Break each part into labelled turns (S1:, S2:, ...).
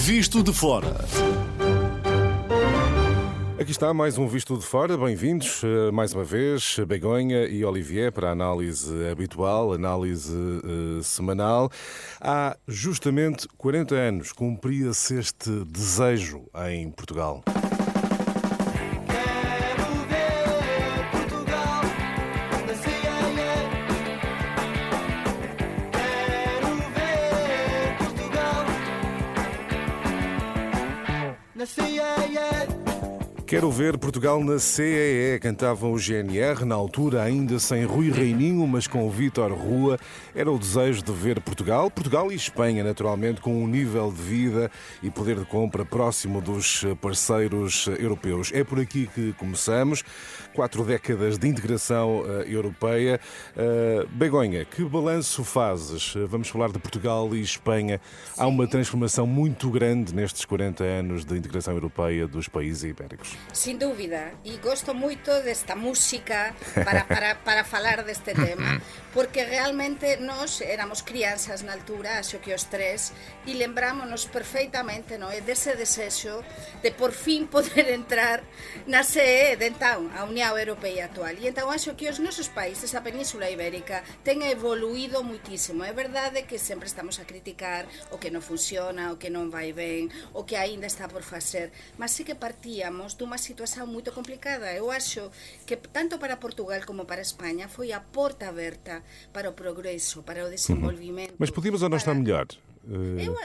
S1: Visto de Fora.
S2: Aqui está mais um Visto de Fora. Bem-vindos mais uma vez, Begonha e Olivier, para a análise habitual, análise semanal. Há justamente 40 anos cumpria-se este desejo em Portugal. Quero ver Portugal na CEE, cantavam o GNR, na altura ainda sem Rui Reininho, mas com Vítor Rua. Era o desejo de ver Portugal e Espanha, naturalmente, com um nível de vida e poder de compra próximo dos parceiros europeus. É por aqui que começamos, 4 décadas de integração europeia. Begonha, que balanço fazes? Vamos falar de Portugal e Espanha. Há uma transformação muito grande nestes 40 anos de integração europeia dos países ibéricos.
S3: Sin dúvida, e gosto moito desta música para falar deste tema, porque realmente nós éramos crianças na altura, acho que os tres, e lembrámonos perfeitamente, non, dese desexo de por fin poder entrar na CE, de entón, a Unión Europea actual. E entón acho que os nosos países, a Península Ibérica, ten evoluído muitísimo. É verdade que sempre estamos a criticar o que non funciona, o que non vai ben, o que aínda está por facer, mas sí que partíamos dunha situación moito complicada. Eu acho que tanto para Portugal como para Espanha foi a porta aberta para o progreso, para o desenvolvimento.
S2: Mas podíamos ou não estar melhor?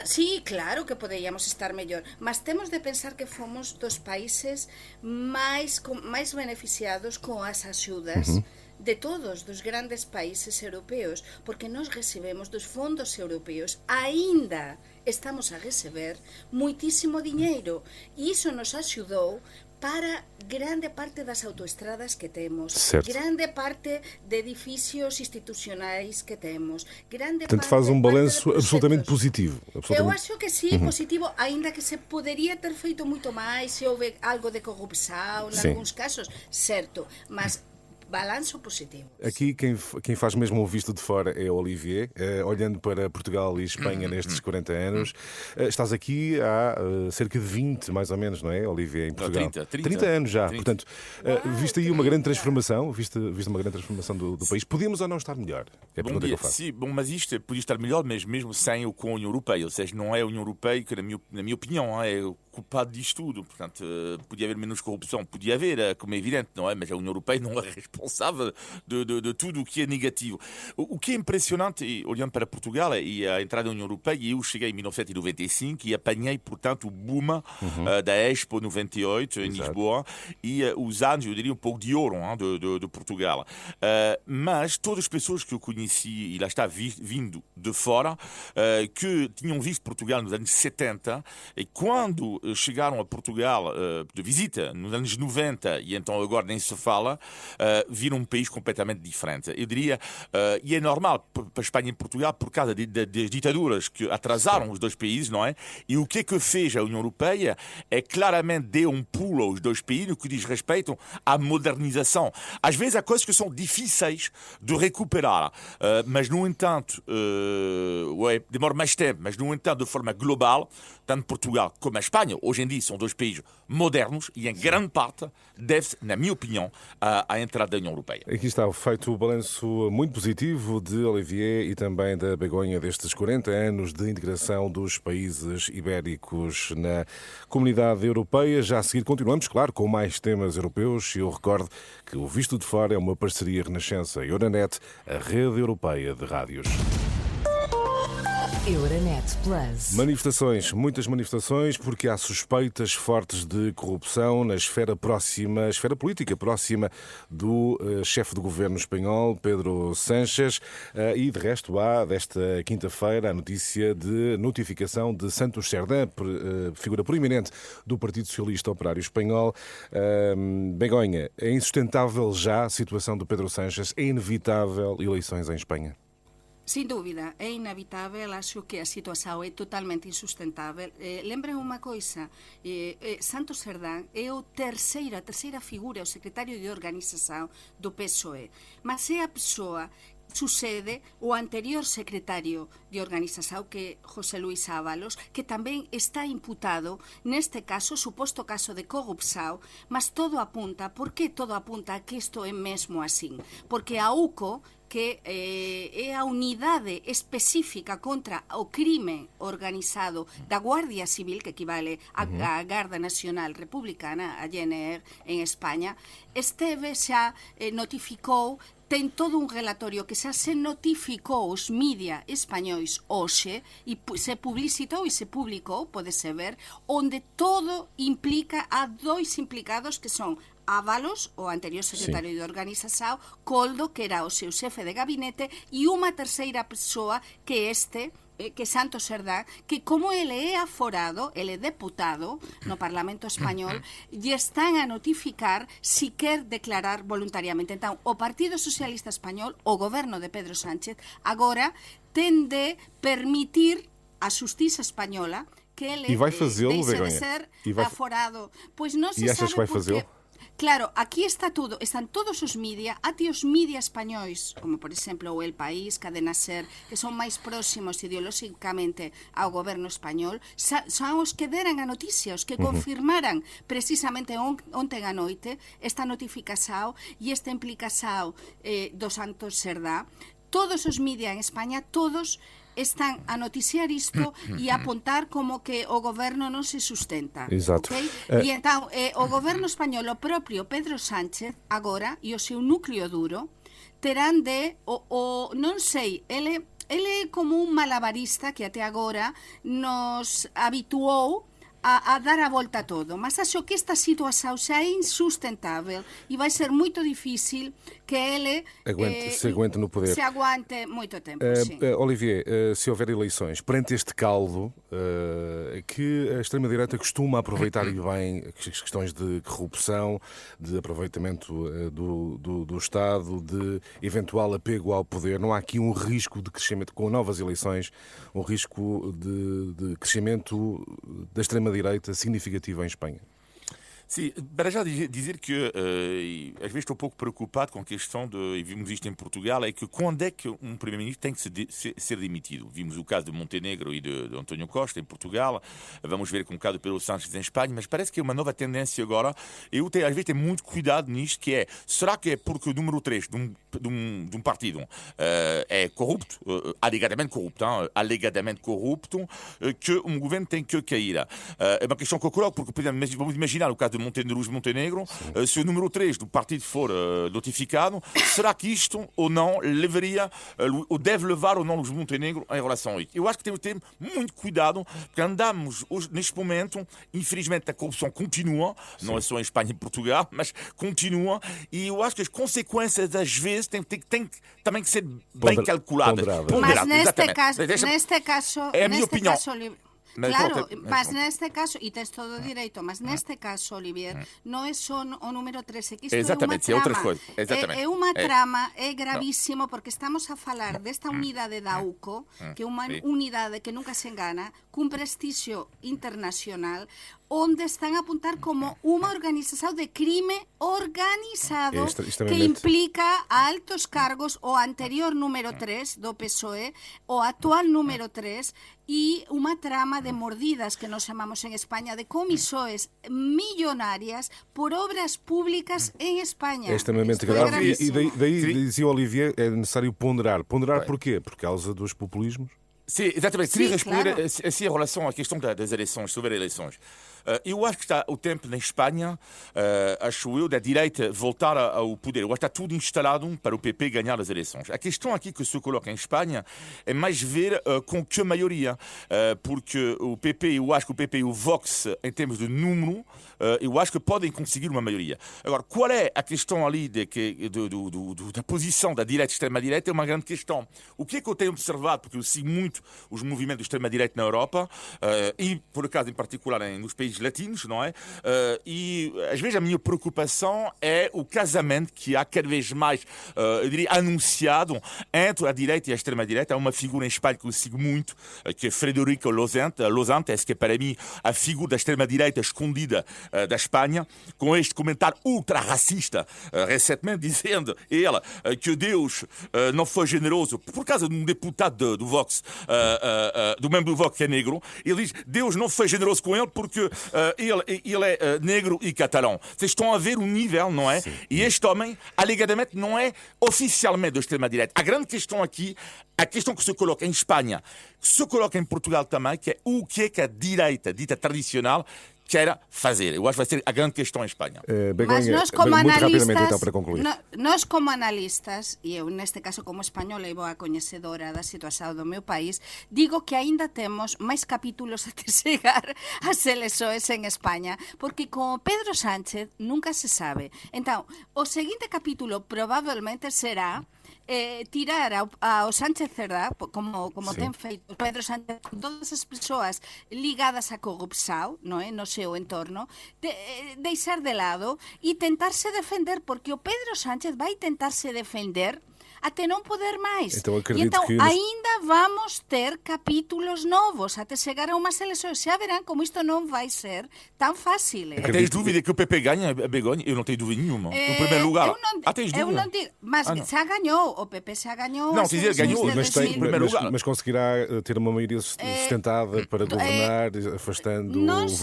S3: Sí, claro que poderíamos estar mellor, mas temos de pensar que fomos dos países máis beneficiados con as axudas de todos, dos grandes países europeos, porque nós recebemos dos fondos europeus, aínda estamos a receber muitísimo diñeiro, e iso nos axudou para grande parte das autoestradas que temos,
S2: certo.
S3: Grande parte de edificios institucionais que temos, grande
S2: Portanto,
S3: parte,
S2: faz um balanço
S3: parte
S2: absolutamente positivo.
S3: Eu acho que sí, positivo, ainda que se poderia ter feito moito máis, se houve algo de corrupção, em alguns casos, certo, mas balanço positivo.
S2: Aqui quem faz mesmo o visto de fora é o Olivier, olhando para Portugal e Espanha nestes 40 anos. Estás aqui há cerca de 20, mais ou menos, não é, Olivier, em Portugal? 30 anos já. 30. Portanto, viste aí uma grande transformação, viste uma grande transformação do país. Podíamos ou não estar melhor? É a pergunta que eu faço.
S4: Sim, mas isto podia estar melhor, mas mesmo sem ou com a União Europeia. Ou seja, não é a União Europeia que, na minha opinião, é o culpado disto tudo. Portanto, podia haver menos corrupção, podia haver, como é evidente, não é? Mas a União Europeia não é responsável de tudo o que é negativo. O que é impressionante, e olhando para Portugal e a entrada da União Europeia, eu cheguei em 1995 e apanhei, portanto, o boom da Expo 98 em Lisboa e os anos, eu diria, um pouco de ouro de Portugal. Mas todas as pessoas que eu conheci, e lá está vindo de fora, que tinham visto Portugal nos anos 70, e quando chegaram a Portugal de visita nos anos 90, e então agora nem se fala, viram um país completamente diferente. Eu diria, e é normal para a Espanha e Portugal por causa das ditaduras que atrasaram os dois países, não é? E o que é que fez a União Europeia é claramente dar um pulo aos dois países no que diz respeito à modernização. Às vezes há coisas que são difíceis de recuperar, mas no entanto, demora mais tempo, mas no entanto de forma global, tanto Portugal como a Espanha, hoje em dia são dois países modernos e em grande parte deve-se, na minha opinião, à entrada da União Europeia.
S2: Aqui está feito o balanço muito positivo de Olivier e também da Begonha destes 40 anos de integração dos países ibéricos na comunidade europeia. Já a seguir continuamos, claro, com mais temas europeus. Eu recordo que o Visto de Fora é uma parceria Renascença e Euronet, a rede europeia de rádios.
S5: Euronet Plus.
S2: Manifestações, muitas manifestações, porque há suspeitas fortes de corrupção na esfera política próxima do chefe do governo espanhol, Pedro Sánchez, e de resto há, desta quinta-feira, a notícia de notificação de Santos Cerdã, figura proeminente do Partido Socialista Operário Espanhol. Begonha, é insustentável já a situação do Pedro Sánchez? É inevitável eleições em Espanha?
S3: Sin dúbida, é inevitável, acho que a situación é totalmente insustentável. Lembren unha coisa, Santos Cerdán é a terceira figura, o secretario de organización do PSOE, mas é a persoa sucede o anterior secretario de organización, que é José Luis Ábalos, que tamén está imputado neste caso, suposto caso de corrupción, mas todo apunta, por que todo apunta a que isto é mesmo así? Porque a UCO, que é a unidade específica contra o crime organizado da Guardia Civil, que equivale á Garda Nacional Republicana, a GNR en España, xa notificou, ten todo un relatorio que xa se notificou os media españois hoxe e se publicitou e se publicou, podese ver, onde todo implica a dois implicados que son Ábalos, o anterior secretario de organización, Coldo, que era o seu xefe de gabinete, e unha terceira persoa que que é Santos Cerdá, que como ele é aforado, ele é deputado no Parlamento Español, e están a notificar si quer declarar voluntariamente. Entón, o Partido Socialista Español, o goberno de Pedro Sánchez, agora ten de permitir a Xustiza Española que ele deixe de ser aforado. Pois non se sabe por qué. Claro, aquí están todos os media, até os media españois, como por exemplo o El País, Cadena Ser, que son máis próximos ideolóxicamente ao goberno español, son os que deran a noticia, os que confirmaran precisamente onte a noite esta notificación e esta implicación do Santos Cerdá. Todos os media en España, todos están a noticiar isto e a apontar como que o goberno non se sustenta.
S2: Exato.
S3: Okay? E entón, o goberno español, o propio Pedro Sánchez, agora, e o seu núcleo duro, terán de, non sei, ele é como un malabarista que até agora nos habituou a dar a volta a todo, mas acho que esta situación xa é insustentável e vai ser moito difícil que ele
S2: se aguente no poder.
S3: Se aguante moito tempo, sim.
S2: Olivier, se houver eleições, perante este caldo que a extrema-direita costuma aproveitar e bem as questões de corrupção, de aproveitamento do Estado, de eventual apego ao poder, não há aqui um risco de crescimento, com novas eleições, um risco de crescimento da extrema-direita significativo em Espanha?
S4: Sim, para já dizer que às vezes estou um pouco preocupado com a questão e vimos isto em Portugal, é que quando é que um primeiro-ministro tem que ser demitido? Vimos o caso de Montenegro e de António Costa em Portugal, vamos ver com o caso de Pedro Sánchez em Espanha, mas parece que é uma nova tendência agora. Eu às vezes tenho muito cuidado nisto, que é, será que é porque o número 3 de um partido é corrupto, alegadamente corrupto, que um governo tem que cair? É uma questão que eu coloco, porque, por exemplo, vamos imaginar o caso de Montenegro, se o número 3 do partido for notificado, será que isto ou não levaria, ou deve levar ou não os Montenegro em relação a isso? Eu acho que temos que ter muito cuidado, porque andamos hoje, neste momento, infelizmente a corrupção continua, não é só em Espanha e Portugal, mas continua, e eu acho que as consequências às vezes têm também que ser bem calculadas.
S3: Mas neste caso,
S4: é a minha opinião.
S3: Claro, mas neste caso, e tens todo o direito, mas neste caso, Olivier, non é só o número 13, que isto é unha trama. É unha trama, é gravísimo, porque estamos a falar desta unidade da UCO, que é unha unidade que nunca se engana, cun prestixio internacional, onde están a apuntar como unha organización de crime organizado que implica a altos cargos, o anterior número 3 do PSOE, o actual número 3, e unha trama de mordidas que nos chamamos en España, de comisiones millonarias por obras públicas en España.
S2: É extremamente grave. E daí dizia o Olivier, é necessário ponderar. Ponderar porquê? Por causa dos populismos?
S4: Sim, exatamente. Queria responder assim em relação à questão das eleições, sobre eleições. Eu acho que está o tempo na Espanha, acho eu, da direita voltar ao poder. Eu acho que está tudo instalado para o PP ganhar as eleições. A questão aqui que se coloca em Espanha é mais ver com que maioria, porque o PP, eu acho que o PP e o Vox, em termos de número, eu acho que podem conseguir uma maioria. Agora, qual é a questão ali da posição da direita e extrema-direita? É uma grande questão. O que é que eu tenho observado, porque eu sigo muito os movimentos de extrema-direita na Europa e, por acaso, em particular nos países latinos, não é? E, às vezes, a minha preocupação é o casamento que há cada vez mais, eu diria, anunciado entre a direita e a extrema-direita. Há uma figura em Espanha que eu sigo muito, que é Frederico Losantes, que é, para mim, a figura da extrema-direita escondida da Espanha, com este comentário ultra-racista, recentemente, dizendo ele que Deus não foi generoso, por causa de um deputado do Vox, do membro do Vox que é negro. Ele diz: Deus não foi generoso com ele porque ele é negro e catalão. Vocês estão a ver o nível, não é? Sim. E este homem, alegadamente, não é oficialmente da extrema-direita. A grande questão aqui, a questão que se coloca em Espanha, que se coloca em Portugal também, que é o que a direita dita tradicional quer fazer. Eu acho que vai ser a grande questão em Espanha.
S3: Mas nós, como analistas,
S2: então, para concluir.
S3: Nós, como analistas, e eu, neste caso, como española e boa coñecedora da situación do meu país, digo que aínda temos máis capítulos até chegar ás eleições en España, porque con Pedro Sánchez nunca se sabe. Entón, o seguinte capítulo probablemente será tirar ao Sánchez Cerdá, como ten feito Pedro Sánchez, con todas as persoas ligadas á corrupción, non é, no seu entorno, deixar de lado e tentarse defender, porque o Pedro Sánchez vai tentarse defender até non poder máis.
S2: Então,
S3: e então ainda vamos ter capítulos novos até chegar a umas eleições. Já verão como isto não vai ser tão fácil.
S4: Tens dúvida que o PP ganha a Begonha? Eu não tenho dúvida nenhuma. No primeiro lugar. Tens dúvida?
S3: Eu não digo, mas já ganhou. O PP já ganhou.
S4: Não, dizer ganhou,
S2: mas conseguirá ter uma maioria sustentada para governar, afastando o Vox?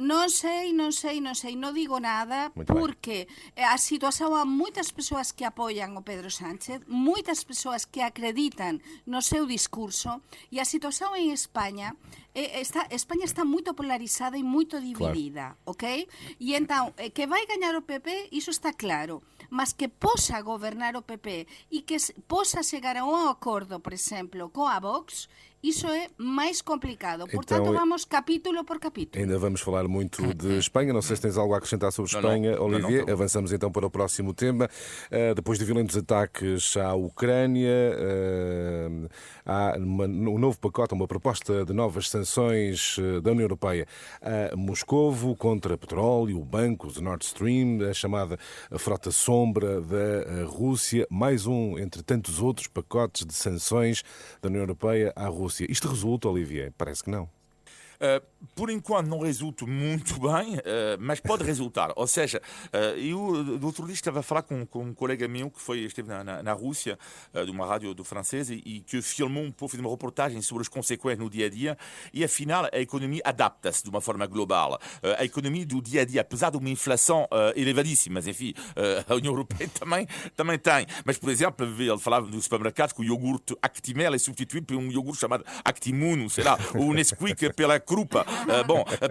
S3: Não sei, não digo nada, porque a situação, há muitas pessoas que apoiam o Pedro Sánchez, muitas pessoas que acreditam no seu discurso, e a situação em Espanha está muito polarizada e muito dividida, claro. Ok? E então, que vai ganhar o PP, isso está claro, mas que possa governar o PP e que possa chegar a um acordo, por exemplo, com a Vox, isso é mais complicado. Portanto, então, vamos capítulo por capítulo.
S2: Ainda vamos falar muito de Espanha. Não sei se tens algo a acrescentar sobre Espanha, Olivier. Não. Avançamos então para o próximo tema. Depois de violentos ataques à Ucrânia, há um novo pacote, uma proposta de novas sanções da União Europeia a Moscovo contra petróleo, bancos, Nord Stream, a chamada frota sombra da Rússia. Mais um, entre tantos outros, pacotes de sanções da União Europeia à Rússia. Isto resulta, Olivier? Parece que não.
S4: Por enquanto não resulta muito bem, mas pode resultar. Ou seja, eu do outro dia estava a falar com um colega meu que esteve na Rússia, de uma rádio francesa, e que filmou um pouco, fez uma reportagem sobre as consequências no dia a dia, e afinal a economia adapta-se de uma forma global. A economia do dia a dia, apesar de uma inflação elevadíssima, mas enfim, a União Europeia também tem. Mas, por exemplo, ele falava no supermercado que o iogurte Actimel é substituído por um iogurte chamado Actimuno, sei lá, ou o Nesquik pela Krupa.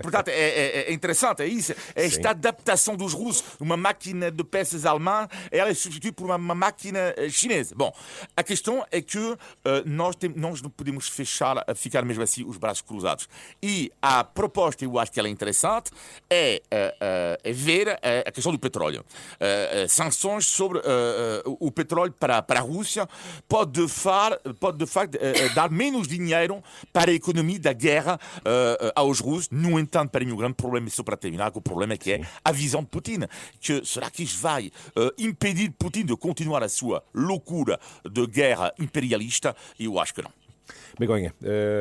S4: Portanto, é interessante, é isso. Esta adaptação dos russos, uma máquina de peças alemã, ela é substituída por uma máquina chinesa. Bom, a questão é que nós não podemos ficar mesmo assim os braços cruzados. E a proposta, eu acho que ela é interessante, é ver a questão do petróleo. Sanções sobre o petróleo para a Rússia pode de facto dar menos dinheiro para a economia da guerra aos russos. No entanto, para mim o grande problema, e só para terminar, o problema é que é a visão de Putin. Será que isto vai impedir Putin de continuar a sua loucura de guerra imperialista? Eu acho que não.
S2: Begonha,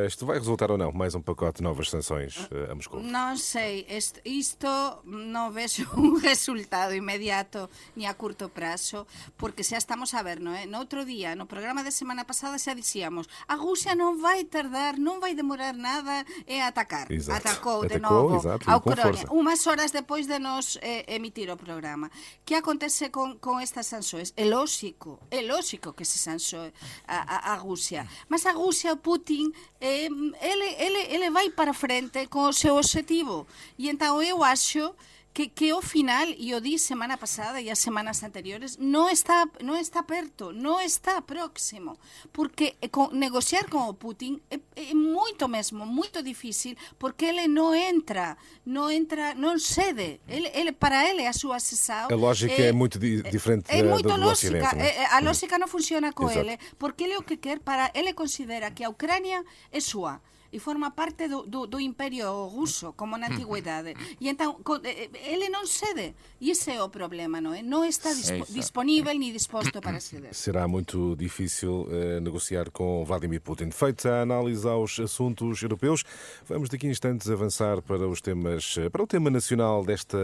S2: isto vai resultar ou não? Mais um pacote de novas sanções a Moscou?
S3: Não sei. Isto não vejo um resultado imediato nem a curto prazo, porque já estamos a ver, não é? No outro dia, no programa da semana passada, já dizíamos a Rússia não vai tardar, não vai demorar nada em atacar.
S2: Exato.
S3: Atacou de novo
S2: a
S3: Ucrânia, umas horas depois de nos emitir o programa. O que acontece com estas sanções? É lógico que se sançoe a Rússia, mas a Rússia, Putin, ele vai para frente com o seu objetivo. E então eu acho que ao final, e eu disse semana passada e as semanas anteriores, não está perto, não está próximo, porque negociar com o Putin é muito mesmo, muito difícil, porque ele não cede, para ele a sua sessão...
S2: A lógica é muito diferente do Ocidente.
S3: A lógica não funciona com
S2: Exato.
S3: ele, porque ele o que quer, ele considera que a Ucrânia é sua e forma parte do Império Russo, como na antiguidade. E então, ele não cede. E esse é o problema, não é? Não está disponível nem disposto para ceder.
S2: Será muito difícil negociar com Vladimir Putin. Feita a análise aos assuntos europeus, vamos daqui a instantes avançar para o tema nacional desta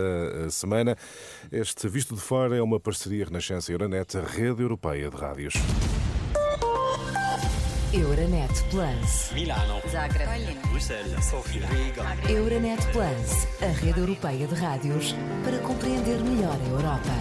S2: semana. Este Visto de Fora é uma parceria Renascença Euronet, a rede europeia de rádios.
S1: Euronet Plus.
S5: Milano.
S1: Zagreb.
S5: Bruxelas. Sofia. Riga.
S1: Euronet Plus, a rede europeia de rádios para compreender melhor a Europa.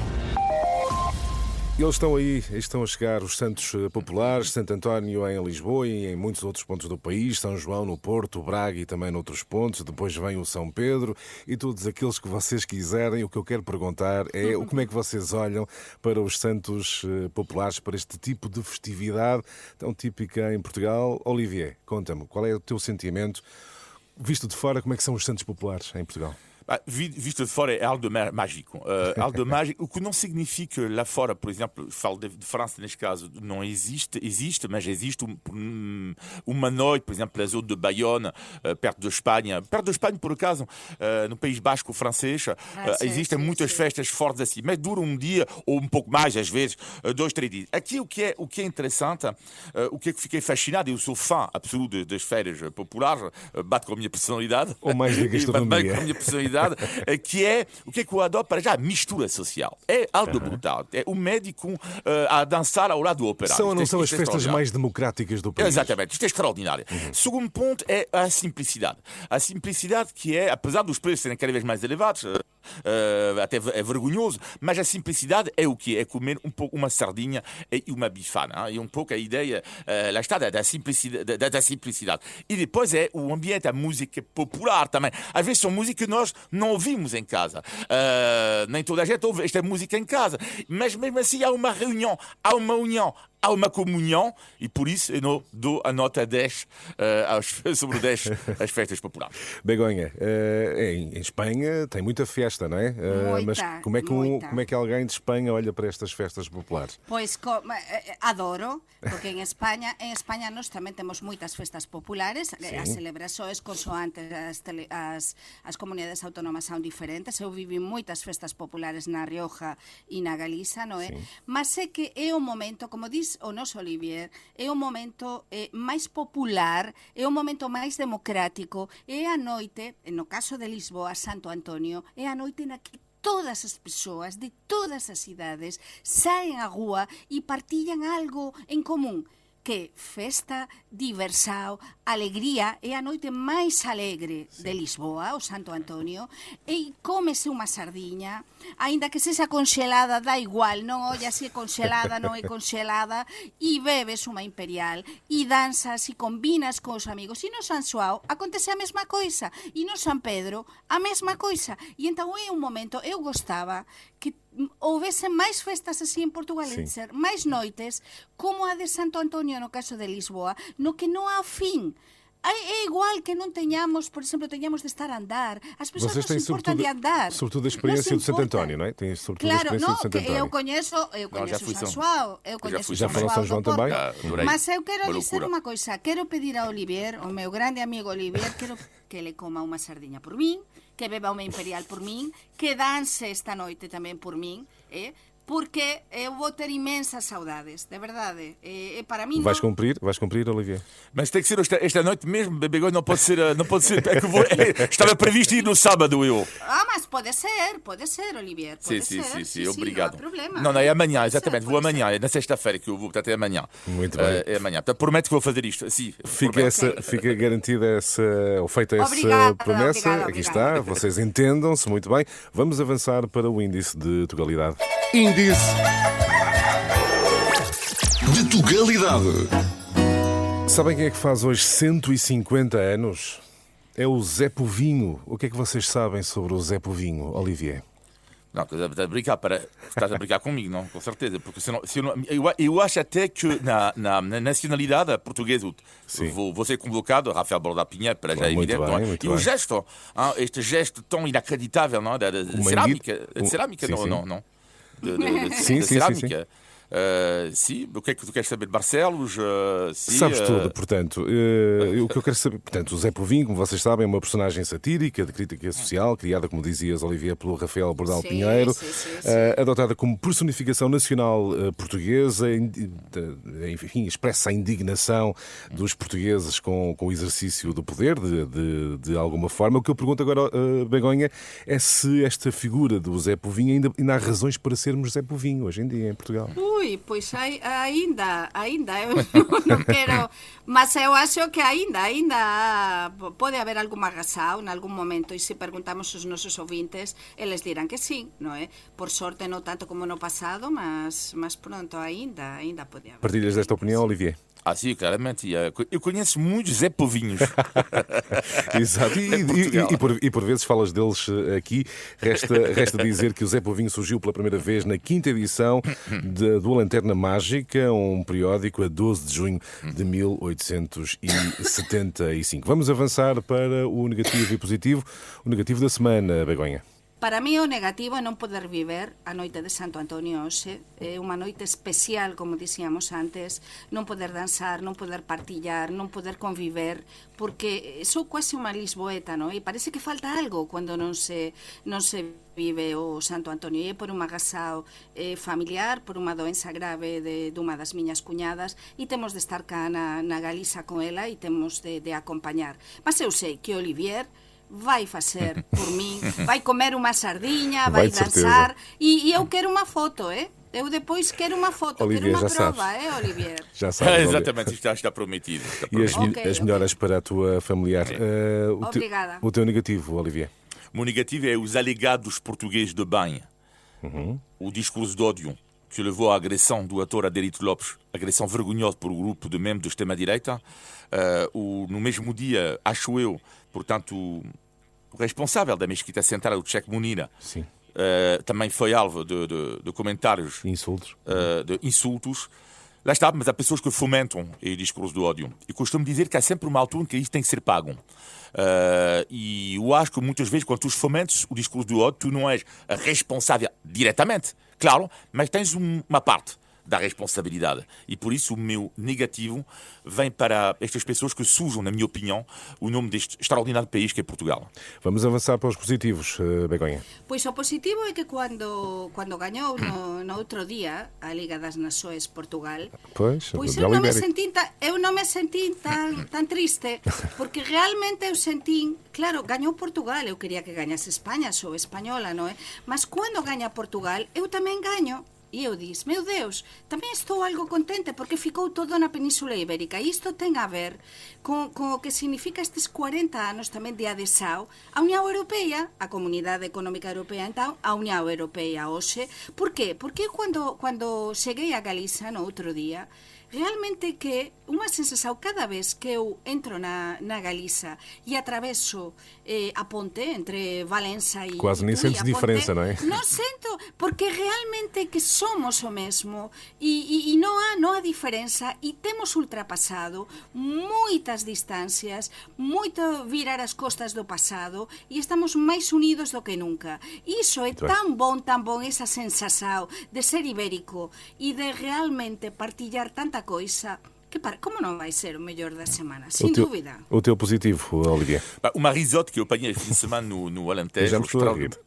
S2: Eles estão aí, estão a chegar os Santos Populares, Santo António em Lisboa e em muitos outros pontos do país, São João no Porto, Braga e também noutros pontos, depois vem o São Pedro e todos aqueles que vocês quiserem. O que eu quero perguntar é como é que vocês olham para os Santos Populares, para este tipo de festividade tão típica em Portugal. Olivier, conta-me, qual é o teu sentimento? Visto de fora, como é que são os Santos Populares em Portugal?
S4: Visto de fora é algo mágico. Algo de mágico, o que não significa que lá fora, por exemplo, falo de França neste caso, não existe, mas existe uma noite, por exemplo, na zona de Bayonne, perto da Espanha. Perto da Espanha, por acaso, no País Basco francês, existem muitas festas fortes assim, mas dura um dia ou um pouco mais, às vezes, 2, 3 dias. Aqui o que é interessante, o que fiquei fascinado, eu sou fã absoluto das feiras populares, bate com a minha personalidade.
S2: Ou mais da gastronomia.
S4: Com a minha personalidade. Que é o que eu adoro para já, mistura social. É algo brutal. É o médico a dançar ao lado do operário.
S2: São ou não são as festas mais democráticas do país?
S4: Exatamente, isto é extraordinário. Segundo ponto é a simplicidade. A simplicidade que é, apesar dos preços serem cada vez mais elevados, até é vergonhoso, mas a simplicidade é o que é comer um pouco uma sardinha e uma bifana. E um pouco a ideia, lá está, da simplicidade. E depois é o ambiente, a música popular também. Às vezes são músicas que nós não ouvimos em casa. Nem toda a gente ouve esta música em casa. Mas mesmo assim há uma reunião, há uma união, há uma comunhão e por isso eu dou a nota 10 sobre 10 às festas populares.
S2: Begonha, em Espanha tem muita festa, não é? Mas como é que alguém de Espanha olha para estas festas populares?
S3: Pois adoro, porque em Espanha nós também temos muitas festas populares.
S2: Sim.
S3: As celebrações consoantes as comunidades autónomas são diferentes. Eu vivi muitas festas populares na Rioja e na Galiza, não é?
S2: Sim.
S3: Mas é que é um momento, como diz o noso Olivier, é o momento máis popular, é o momento máis democrático, é a noite, no caso de Lisboa, Santo Antonio, é a noite na que todas as persoas de todas as idades saem á rúa e partillan algo en común, que festa, diversão, alegría, é a noite máis alegre de Lisboa, o Santo Antonio, e cómese unha sardiña, aínda que sexa conxelada, dá igual, non olla se é conxelada, non é conxelada, e bebes unha imperial, e danzas, e combinas cos amigos. E no San Xoao acontece a mesma coisa, e no San Pedro a mesma coisa. E entón é un momento, eu gostaba que houvese máis festas así en Portugal,
S2: Sim.
S3: ser máis noites, como a de Santo Antonio no caso de Lisboa, no que non há fin. É igual que non teñamos, por exemplo, teñamos de estar a andar. As persoas
S2: Vocês
S3: non
S2: têm
S3: se importan de andar.
S2: sobretudo a experiência
S3: Non
S2: de
S3: se
S2: Santo
S3: importa.
S2: António, não é? Têm sobretudo
S3: Claro,
S2: a experiência
S3: no,
S2: de Santo
S3: que
S2: António.
S3: eu coñezo
S4: já fui
S3: San
S4: São.
S3: Xoao, eu coñezo
S4: fui
S2: Já
S3: San
S2: foram
S3: Xoao
S2: São João
S3: do Porto.
S2: também?
S4: Adorei.
S3: Mas eu quero
S4: Uma
S3: dizer
S4: loucura.
S3: unha coisa, quero pedir a Olivier, o meu grande amigo Olivier, quero que le coma unha sardiña por min, que beba unha imperial por min, que danse esta noite tamén por min, porque eu vou ter imensas saudades, de verdade. Para mim
S2: Vais
S3: non...
S2: cumprir, Olivier?
S4: Mas tem que ser esta noite mesmo, Begonha, não pode ser. É que estava previsto ir no sábado, eu.
S3: Mas pode ser, Olivier. Pode ser.
S4: Sim, obrigado.
S3: Não há problema.
S4: Não, é amanhã, exatamente.
S3: Pode
S4: Vou
S3: ser.
S4: amanhã, é na sexta-feira que eu vou, portanto é amanhã.
S2: Muito bem.
S4: É amanhã. Portanto, prometo que vou fazer isto. Sim,
S2: Fica garantida ou feita essa
S3: Obrigada,
S2: promessa.
S3: obrigada.
S2: Aqui está, vocês entendam-se muito bem. Vamos avançar para o índice de Tugalidade.
S6: Índice de Tugalidade.
S2: Sabem quem é que faz hoje 150 anos? é o Zé Povinho. O que é que vocês sabem sobre o Zé Povinho, Olivier?
S4: Não, estás a brincar comigo, não? Com certeza. Porque senão, eu acho até que na nacionalidade portuguesa, vou ser convocado, Rafael Borda Pinheiro, para já é
S2: Muito
S4: evidente.
S2: bem, muito
S4: e o
S2: bem.
S4: gesto, este gesto tão inacreditável, não? Da cerâmica. De cerâmica,
S2: sim,
S4: não,
S2: sim.
S4: não.
S2: Sim,
S4: De
S2: sim,
S4: cerâmica. Sim, o que é que tu queres saber de Barcelos?
S2: Sabes tudo, portanto. O que eu quero saber, portanto, o Zé Povinho, como vocês sabem, é uma personagem satírica de crítica social, criada, como dizias, Olivier, pelo Rafael Bordal
S3: Sim,
S2: Pinheiro,
S3: sim.
S2: adotada como personificação nacional portuguesa, enfim, expressa a indignação dos portugueses com o exercício do poder, de alguma forma. O que eu pergunto agora, Begonha, é se esta figura do Zé Povinho ainda há razões para sermos Zé Povinho hoje em dia em Portugal.
S3: Ui, pois ainda, eu non quero, mas eu acho que ainda pode haber alguma razão en algún momento, e se perguntamos aos nosos ouvintes, eles dirán que sí, non é? Por sorte non tanto como no pasado, mas pronto, ainda pode haber.
S2: Partilhas desta opinião, Olivier?
S4: Sim, claramente. Eu conheço muitos Zé Povinhos.
S2: Exato, e por vezes falas deles aqui. Resta dizer que o Zé Povinho surgiu pela primeira vez na 5ª edição do A Lanterna Mágica, um periódico a 12 de junho de 1875. Vamos avançar para o negativo e positivo. O negativo da semana, Begonha.
S3: Para mí o negativo é non poder viver a noite de Santo Antonio hoxe. É unha noite especial, como dixíamos antes, non poder danzar, non poder partillar, non poder conviver, porque sou quase unha lisboeta, non? E parece que falta algo cando non se vive o Santo Antonio. E é por un agasao familiar, por unha doenza grave dunha das miñas cuñadas, e temos de estar cá na Galiza con ela e temos de acompañar. Mas eu sei que Olivier vai facer por min, vai comer unha sardiña, vai danzar, e eu quero unha foto, Eu depois quero uma foto,
S2: Olivier,
S3: quero uma
S2: já
S3: prova,
S2: sabes.
S3: Olivier?
S2: Já sabes,
S4: Exatamente, isto está prometido.
S2: E as melhoras para a tua familiar.
S3: Obrigada.
S2: O teu negativo, Olivier?
S4: O meu negativo é os alegados portugueses de bem. O discurso de ódio que levou à agressão do ator Adelito Lopes, agressão vergonhosa por um grupo de membros da extrema-direita. No mesmo dia, acho eu, portanto, o responsável da Mesquita Central, o Cheikh Mounira,
S2: Sim.
S4: Também foi alvo de comentários, de insultos. Lá está, mas há pessoas que fomentam o discurso do ódio. E costumo dizer que há sempre uma altura em que isso tem que ser pago. E eu acho que muitas vezes, quando tu fomentas o discurso do ódio, tu não és responsável diretamente, claro, mas tens uma parte da responsabilidade. E por isso o meu negativo vem para estas pessoas que sujam, na minha opinião, o nome deste extraordinário país que é Portugal.
S2: Vamos avançar para os positivos, Begonha.
S3: Pois o positivo é que cando gañou no outro día a Liga das Nações Portugal, pois eu non me sentín tan triste, porque realmente eu sentín, claro, gañou Portugal, eu quería que gañase España, sou española, non é? Mas cando gaña Portugal, eu tamén gaño. E eu disse, meu Deus, tamén estou algo contente porque ficou todo na Península Ibérica. E isto ten a ver con o que significa estes 40 anos tamén de adesao á Unión Europea, a Comunidade Económica Europea, entón, a Unión Europea hoxe. Por qué? Porque cando cheguei a Galiza no outro día, realmente que unha sensación cada vez que eu entro na Galiza e atraveso a ponte entre Valença e
S2: quase nem sentes diferença, non é?
S3: Non sento, porque realmente que somos o mesmo e non há diferença e temos ultrapasado moitas distancias, moito virar as costas do pasado e estamos máis unidos do que nunca. Iso é tan bon, esa sensación de ser ibérico e de realmente partillar tanta coisa, que como non vai ser o mellor da semana, sem dúvida.
S2: O teu positivo, Olivier?
S4: Uma risota que eu apanhei este fim de semana no Alentejo,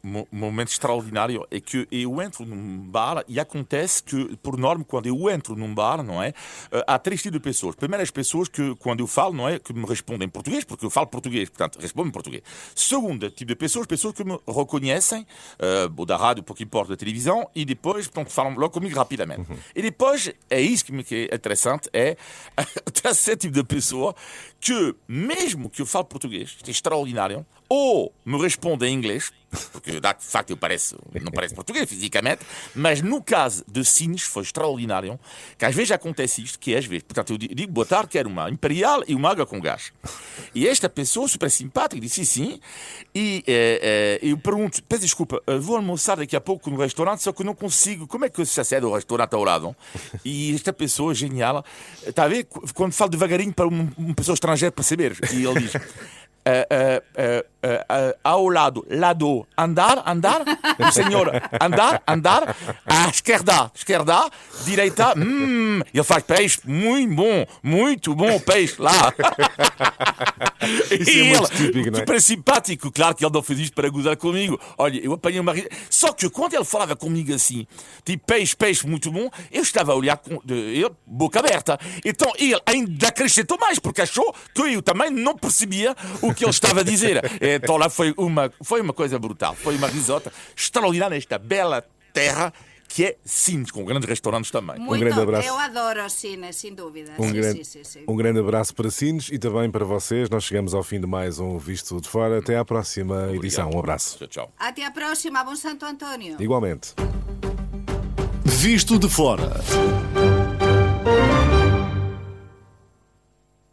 S4: um momento extraordinário, é que eu entro num bar e acontece que, por norma, quando eu entro num bar, não é, há três tipos de pessoas. Primeiro, as pessoas que, quando eu falo, não é, que me respondem em português, porque eu falo português, portanto, respondem em português. Segundo tipo de pessoas que me reconhecem, ou da rádio, pouco importa, da televisão, e depois, portanto, falam logo comigo rapidamente. E depois, é isso que é interessante, é terceiro tipo de pessoa que, mesmo que eu fale português, isto é extraordinário, ou me responde em inglês, porque de facto não parece português fisicamente, mas no caso de Sines foi extraordinário, que às vezes acontece isto, que às vezes, portanto, eu digo boa tarde, quero uma imperial e uma água com gás. E esta pessoa, super simpática, disse sim, e eu pergunto, peço desculpa, vou almoçar daqui a pouco no restaurante, só que não consigo, como é que se acede ao restaurante ao lado? E esta pessoa genial, está a ver, quando falo devagarinho para uma pessoa estrangeira perceber, e ele diz... ao lado, andar, o senhor, andar, à esquerda, direita, ele faz peixe, muito bom peixe lá.
S2: Isso é muito típico, não é?
S4: Super simpático, claro que ele não fez isto para gozar comigo. Olha, eu apanhei uma risada. Só que quando ele falava comigo assim, tipo peixe, muito bom, eu estava a olhar com ele, boca aberta. Então ele ainda acrescentou mais, porque achou que eu também não percebia o que ele estava a dizer. Então lá foi uma coisa brutal. Foi uma risota extraordinária nesta bela terra que é Sines, com grandes restaurantes também.
S3: Muito,
S2: grande abraço.
S3: eu adoro Sines, sem dúvida. Sim.
S2: Um grande abraço para Sines e também para vocês. Nós chegamos ao fim de mais um Visto de Fora. Até à próxima edição. Um abraço.
S4: Tchau.
S3: Até a próxima, bom Santo António.
S2: Igualmente.
S6: Visto de Fora.